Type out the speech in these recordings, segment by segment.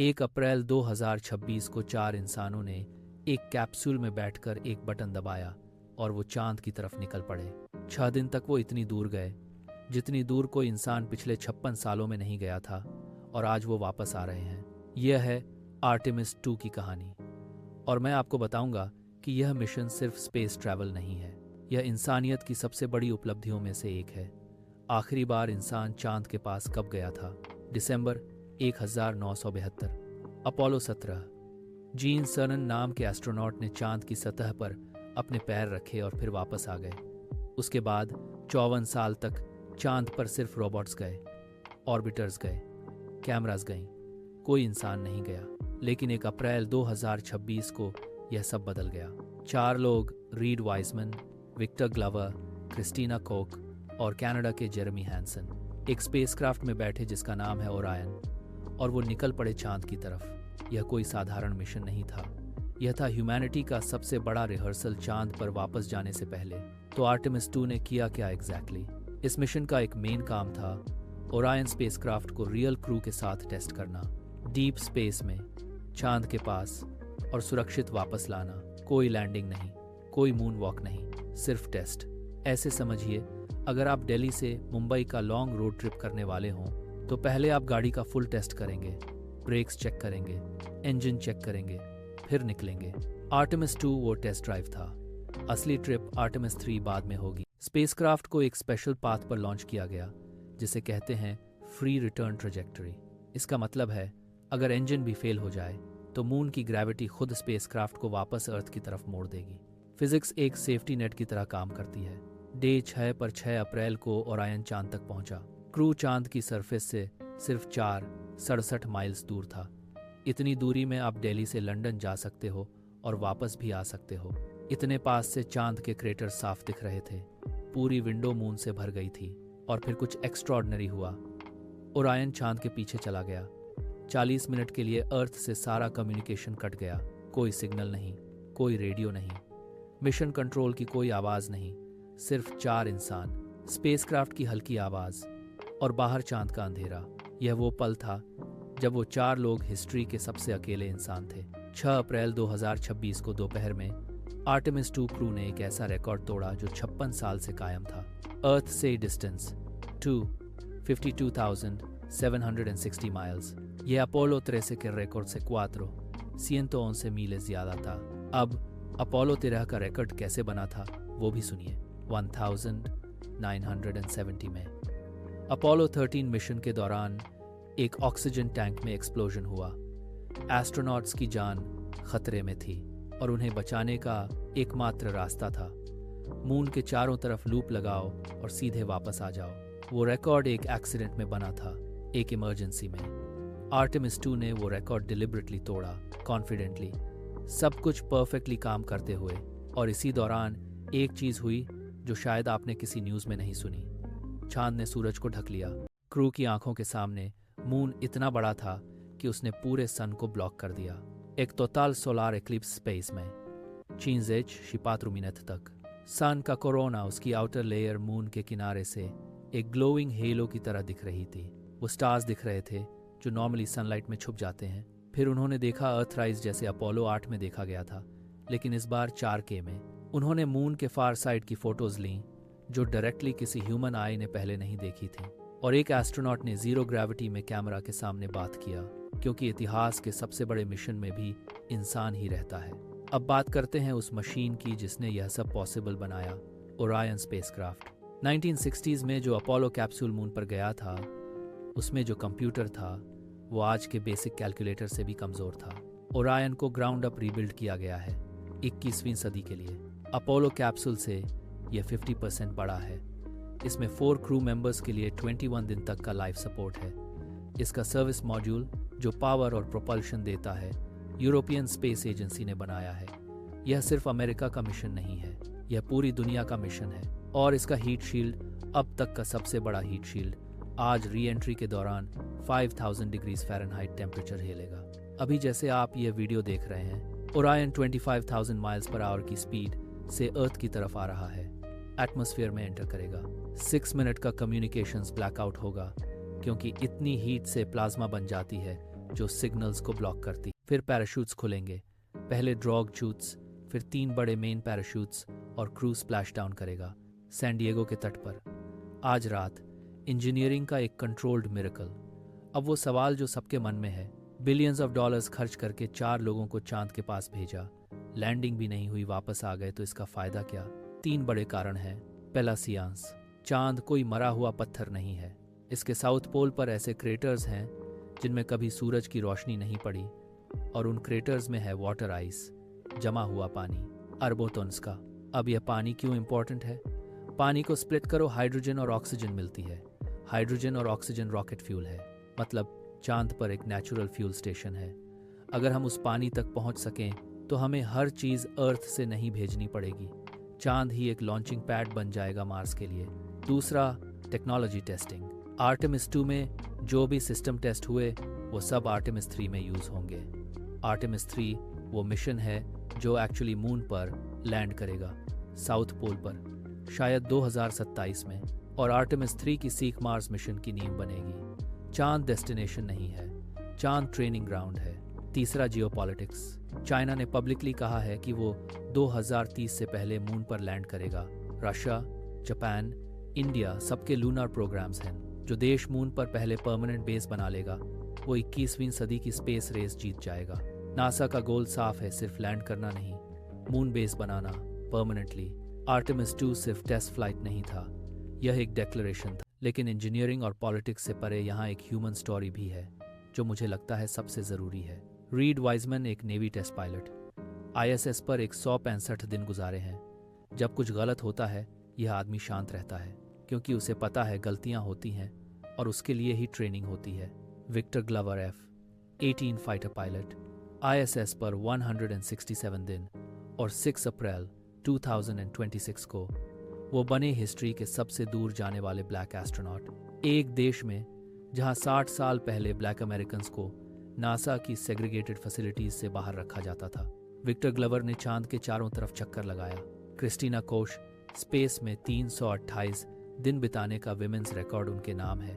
1 अप्रैल 2026 को 4 इंसानों ने एक कैप्सूल में बैठकर एक बटन दबाया और वो चांद की तरफ निकल पड़े। 6 दिन तक वो इतनी दूर गए जितनी दूर कोई इंसान पिछले 56 सालों में नहीं गया था, और आज वो वापस आ रहे हैं। यह है आर्टेमिस 2 की कहानी, और मैं आपको बताऊंगा कि यह मिशन सिर्फ स्पेस ट्रैवल नहीं है, यह इंसानियत की सबसे बड़ी उपलब्धियों में से एक है। आखिरी बार इंसान चांद के पास कब गया था? दिसंबर 1972। अपोलो 17। जीन सर्नन नाम के एस्ट्रोनॉट ने चांद की सतह पर अपने पैर रखे और फिर वापस आ गए। उसके बाद 54 साल तक चांद पर सिर्फ रोबोट्स गए, ऑर्बिटर्स गए, कैमरास गईं, कोई इंसान नहीं गया। लेकिन 1 अप्रैल 2026 को यह सब बदल गया। 4 लोग, Reid Wiseman, Victor Glover, Christina Koch और कनाडा के जेरेमी हैंसन, एक स्पेसक्राफ्ट में बैठे जिसका नाम है ओरायन, और वो निकल पड़े चांद की तरफ। यह कोई साधारण मिशन नहीं था, यह था ह्यूमैनिटी का सबसे बड़ा रिहर्सल चांद पर वापस जाने से पहले। तो आर्टेमिस 2 ने किया क्या एग्जैक्टली? इस मिशन का एक मेन काम था ओरायन स्पेसक्राफ्ट को रियल क्रू के साथ टेस्ट करना, डीप स्पेस में, चांद के पास, और सुरक्षित वापस लाना। कोई लैंडिंग नहीं, कोई मून वॉक नहीं, सिर्फ टेस्ट। ऐसे समझिए, अगर आप दिल्ली से मुंबई का लॉन्ग रोड ट्रिप करने वाले हों तो पहले आप गाड़ी का फुल टेस्ट करेंगे, ब्रेक्स चेक करेंगे, इंजन चेक करेंगे, फिर निकलेंगे। आर्टेमिस 2 वो टेस्ट ड्राइव था। असली ट्रिप आर्टेमिस 3 बाद में होगी। स्पेसक्राफ्ट को एक स्पेशल पाथ पर लॉन्च किया गया जिसे कहते हैं फ्री रिटर्न ट्रेजेक्टरी। इसका मतलब है अगर इंजन भी फेल हो जाए तो मून की ग्रेविटी खुद स्पेसक्राफ्ट को वापस अर्थ की तरफ मोड़ देगी। फिजिक्स एक सेफ्टी नेट की तरह काम करती है। डे 6 पर 6 अप्रैल को ओरायन चांद तक पहुंचा। क्रू चांद की सरफेस से सिर्फ 467 माइल्स दूर था। इतनी दूरी में आप दिल्ली से लंदन जा सकते हो और वापस भी आ सकते हो। इतने पास से चांद के क्रेटर साफ दिख रहे थे। पूरी विंडो मून से भर गई थी। और फिर कुछ एक्स्ट्रॉर्डनरी हुआ। ओरायन चांद के पीछे चला गया। 40 मिनट के लिए अर्थ से सारा कम्युनिकेशन कट गया। कोई सिग्नल नहीं, कोई रेडियो नहीं, मिशन कंट्रोल की कोई आवाज़ नहीं, सिर्फ 4 इंसान, स्पेसक्राफ्ट की हल्की आवाज़ और बाहर चांद का अंधेरा। यह वो पल था जब वो 4 लोग हिस्ट्री के सबसे अकेले इंसान थे। 6 अप्रैल 2026 को दोपहर में आर्टेमिस 2 क्रू ने एक ऐसा रिकॉर्ड तोड़ा जो 56 साल से कायम था। अर्थ से डिस्टेंस 52,760 माइल्स। यह अपोलो 13 के रिकॉर्ड से 411 मील ज़्यादा था। अब अपोलो 13 का रिकॉर्ड कैसे बना था वो भी सुनिए। 1970 में अपोलो 13 मिशन के दौरान एक ऑक्सीजन टैंक में एक्सप्लोजन हुआ। एस्ट्रोनॉट्स की जान खतरे में थी और उन्हें बचाने का एकमात्र रास्ता था मून के चारों तरफ लूप लगाओ और सीधे वापस आ जाओ। वो रिकॉर्ड एक एक्सीडेंट में बना था, एक इमरजेंसी में। आर्टेमिस 2 ने वो रिकॉर्ड डिलिबरेटली तोड़ा, कॉन्फिडेंटली, सब कुछ परफेक्टली काम करते हुए। और इसी दौरान एक चीज़ हुई जो शायद आपने किसी न्यूज़ में नहीं सुनी। चांद ने सूरज को ढक लिया। क्रू की आंखों के सामने मून इतना बड़ा था कि उसने पूरे सन को ब्लॉक कर दिया। एक टोटल सोलार एक्लिप्स स्पेस में 4 मिनट तक। सन का कोरोना, उसकी आउटर लेयर मून के किनारे से एक ग्लोइंग हेलो की तरह दिख रही थी। वो स्टार्स दिख रहे थे जो नॉर्मली सनलाइट में छुप जाते हैं। फिर उन्होंने देखा अर्थराइज जैसे अपोलो 8 में देखा गया था, लेकिन इस बार 4K में। उन्होंने मून के फार साइड की फोटोज लीं जो डायरेक्टली किसी ह्यूमन आई ने पहले नहीं देखी थी। और एक एस्ट्रोनॉट ने जीरो ग्रेविटी में कैमरा के सामने बात किया, क्योंकि इतिहास के सबसे बड़े मिशन में भी इंसान ही रहता है। अब बात करते हैं उस मशीन की जिसने यह सब पॉसिबल बनाया, ओरायन स्पेसक्राफ्ट। 1960s में जो अपोलो कैप्सूल मून पर गया था, उसमें जो कंप्यूटर था वो आज के बेसिक कैलकुलेटर से भी कमज़ोर था। ओरायन को ग्राउंड अप रीबिल्ड किया गया है 21वीं सदी के लिए। अपोलो कैप्सूल से यह 50% बड़ा है। इसमें 4 क्रू मेंबर्स के लिए 21 दिन तक का लाइफ सपोर्ट है। इसका सर्विस मॉड्यूल जो पावर और प्रोपल्शन देता है, यूरोपियन स्पेस एजेंसी ने बनाया है। यह सिर्फ अमेरिका का मिशन नहीं है, यह पूरी दुनिया का मिशन है। और इसका हीट शील्ड अब तक का सबसे बड़ा हीट शील्ड आज री एंट्री के दौरान 5000 डिग्रीज फ़ारेनहाइट टेम्परेचर झेलेगा। अभी जैसे आप ये वीडियो देख रहे हैं, ओरायन 25,000 माइल्स पर आवर की स्पीड से अर्थ की तरफ आ रहा है। एटमॉस्फेयर में एंटर करेगा। 6 मिनट का कम्युनिकेशंस ब्लैकआउट होगा, क्योंकि इतनी हीट से प्लाज्मा बन जाती है जो सिग्नल्स को ब्लॉक करती। फिर पैराशूट्स खुलेंगे, पहले ड्रॉग शूट्स, फिर 3 बड़े मेन पैराशूट्स और क्रू स्प्लैश डाउन करेगा सैन डिएगो के तट पर। आज रात इंजीनियरिंग का एक कंट्रोल्ड मिरेकल। अब वो सवाल जो सबके मन में है, बिलियंस ऑफ डॉलर्स खर्च करके 4 लोगों को चांद के पास भेजा, लैंडिंग भी नहीं हुई, वापस आ गए, तो इसका फायदा क्या? 3 बड़े कारण हैं। पहला, सियांस। चांद कोई मरा हुआ पत्थर नहीं है। इसके साउथ पोल पर ऐसे क्रेटर्स हैं जिनमें कभी सूरज की रोशनी नहीं पड़ी, और उन क्रेटर्स में है वाटर आइस, जमा हुआ पानी, अरबों टन्स का। अब यह पानी क्यों इंपॉर्टेंट है? पानी को स्प्लिट करो, हाइड्रोजन और ऑक्सीजन मिलती है। हाइड्रोजन और ऑक्सीजन रॉकेट फ्यूल है, मतलब चांद पर एक नेचुरल फ्यूल स्टेशन है। अगर हम उस पानी तक पहुंच सकें तो हमें हर चीज़ अर्थ से नहीं भेजनी पड़ेगी। चांद ही एक लॉन्चिंग पैड बन जाएगा मार्स के लिए। दूसरा, टेक्नोलॉजी टेस्टिंग। आर्टेमिस 2 में जो भी सिस्टम टेस्ट हुए वो सब आर्टेमिस 3 में यूज़ होंगे। आर्टेमिस 3 वो मिशन है जो एक्चुअली मून पर लैंड करेगा, साउथ पोल पर, शायद 2027 में। और आर्टेमिस 3 की सीक मार्स मिशन की नींव बनेगी। चांद डेस्टिनेशन नहीं है, चांद ट्रेनिंग ग्राउंड है। तीसरा, जियोपॉलिटिक्स। चाइना ने पब्लिकली कहा है कि वो 2030 से पहले मून पर लैंड करेगा। रशिया, जापान, इंडिया, सबके लूनर प्रोग्राम्स हैं। जो देश मून पर पहले परमानेंट बेस बना लेगा वो 21वीं सदी की स्पेस रेस जीत जाएगा। नासा का गोल साफ है, सिर्फ लैंड करना नहीं, मून बेस बनाना परमानेंटली। आर्टेमिस 2 सिर्फ टेस्ट फ्लाइट नहीं था, यह एक डिक्लेरेशन था। लेकिन इंजीनियरिंग और पॉलिटिक्स से परे यहाँ एक ह्यूमन स्टोरी भी है जो मुझे लगता है सबसे ज़रूरी है। रीड वाइजमैन एक नेवी टेस्ट पायलट, ISS पर 165 दिन गुजारे हैं। जब कुछ गलत होता है यह आदमी शांत रहता है, क्योंकि उसे पता है गलतियां होती हैं और उसके लिए ही ट्रेनिंग होती है। Victor Glover F-18 fighter pilot, ISS पर 167 दिन, और 6 अप्रैल 2026 को वो बने हिस्ट्री के सबसे दूर जाने वाले ब्लैक एस्ट्रोनॉट। एक देश में जहां 60 साल पहले ब्लैक अमेरिकन्स को नासा की सेग्रीगेटेड फैसिलिटीज से बाहर रखा जाता था, विक्टर ग्लवर ने चांद के चारों तरफ चक्कर लगाया। क्रिस्टीना कोश स्पेस में 328 दिन बिताने का विमेंस रिकॉर्ड उनके नाम है,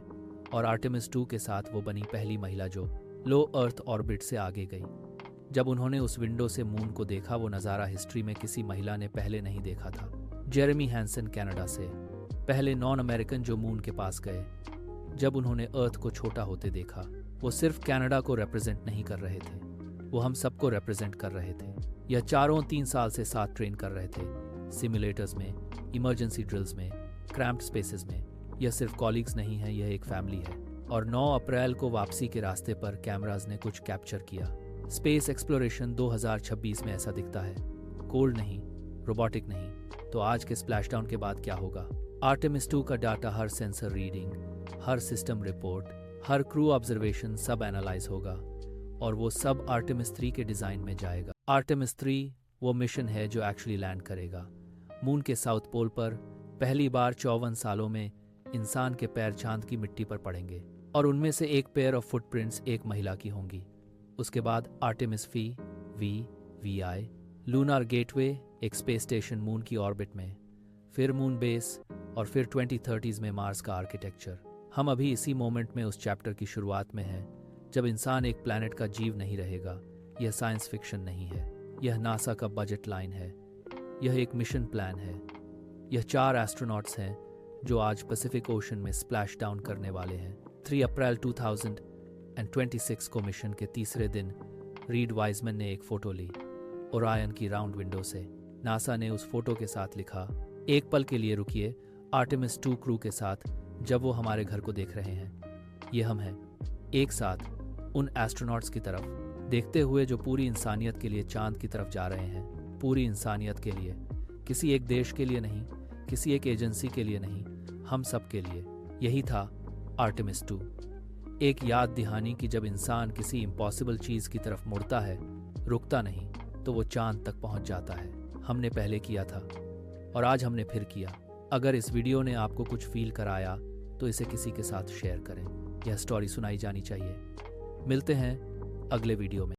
और आर्टेमिस 2 के साथ वो बनी पहली महिला जो लो अर्थ ऑर्बिट से आगे गई। जब उन्होंने उस विंडो से मून को देखा, वो नज़ारा हिस्ट्री में किसी महिला ने पहले नहीं देखा था। जेरेमी हैंसन कनाडा से, पहले नॉन अमेरिकन जो मून के पास गए। जब उन्होंने अर्थ को छोटा होते देखा, वो सिर्फ कनाडा को रिप्रेजेंट नहीं कर रहे थे, वो हम सबको रिप्रेजेंट कर रहे थे। यह चारों 3 साल से साथ ट्रेन कर रहे थे, सिमुलेटर्स में, इमरजेंसी ड्रिल्स में, क्रैम्प्ड स्पेसेस में। यह सिर्फ कॉलीग्स नहीं है, यह एक फैमिली है। और 9 अप्रैल को वापसी के रास्ते पर कैमराज ने कुछ कैप्चर किया। स्पेस एक्सप्लोरेशन 2026 में ऐसा दिखता है, कोल्ड नहीं, रोबोटिक नहीं। तो आज के स्प्लैशडाउन के बाद क्या होगा? आर्टेमिस 2 का डाटा, हर सेंसर रीडिंग, हर सिस्टम रिपोर्ट, हर क्रू ऑब्जर्वेशन सब एनालाइज होगा, और वो सब आर्टेमिस 3 के डिज़ाइन में जाएगा। आर्टेमिस 3 वो मिशन है जो एक्चुअली लैंड करेगा मून के साउथ पोल पर। पहली बार 54 सालों में इंसान के पैर चांद की मिट्टी पर पड़ेंगे, और उनमें से एक पेयर ऑफ फुटप्रिंट्स एक महिला की होंगी। उसके बाद आर्टेमिस VI, लूनार गेटवे, एक स्पेस स्टेशन मून की ऑर्बिट में, फिर मून बेस, और फिर 2030s में मार्स का आर्किटेक्चर। हम अभी इसी मोमेंट में उस चैप्टर की शुरुआत में हैं जब इंसान एक प्लैनेट का जीव नहीं रहेगा। यह साइंस फिक्शन नहीं है, यह नासा का बजट लाइन है, यह एक मिशन प्लान है। यह 4 एस्ट्रोनॉट्स हैं जो आज पैसिफिक ओशन में स्प्लैश डाउन करने वाले हैं। 3 अप्रैल 2026 को मिशन के तीसरे दिन रीड वाइजमैन ने एक फ़ोटो ली ओरायन की राउंड विंडो से। नासा ने उस फोटो के साथ लिखा, एक पल के लिए रुकिए, आर्टेमिस 2 क्रू के साथ जब वो हमारे घर को देख रहे हैं। ये हम हैं, एक साथ उन एस्ट्रोनॉट्स की तरफ देखते हुए जो पूरी इंसानियत के लिए चांद की तरफ जा रहे हैं। पूरी इंसानियत के लिए, किसी एक देश के लिए नहीं, किसी एक एजेंसी के लिए नहीं, हम सब के लिए। यही था आर्टेमिस 2, एक याद दहानी कि जब इंसान किसी इम्पॉसिबल चीज़ की तरफ मुड़ता है, रुकता नहीं, तो वो चांद तक पहुंच जाता है। हमने पहले किया था और आज हमने फिर किया। अगर इस वीडियो ने आपको कुछ फील कराया तो इसे किसी के साथ शेयर करें। यह स्टोरी सुनाई जानी चाहिए। मिलते हैं अगले वीडियो में।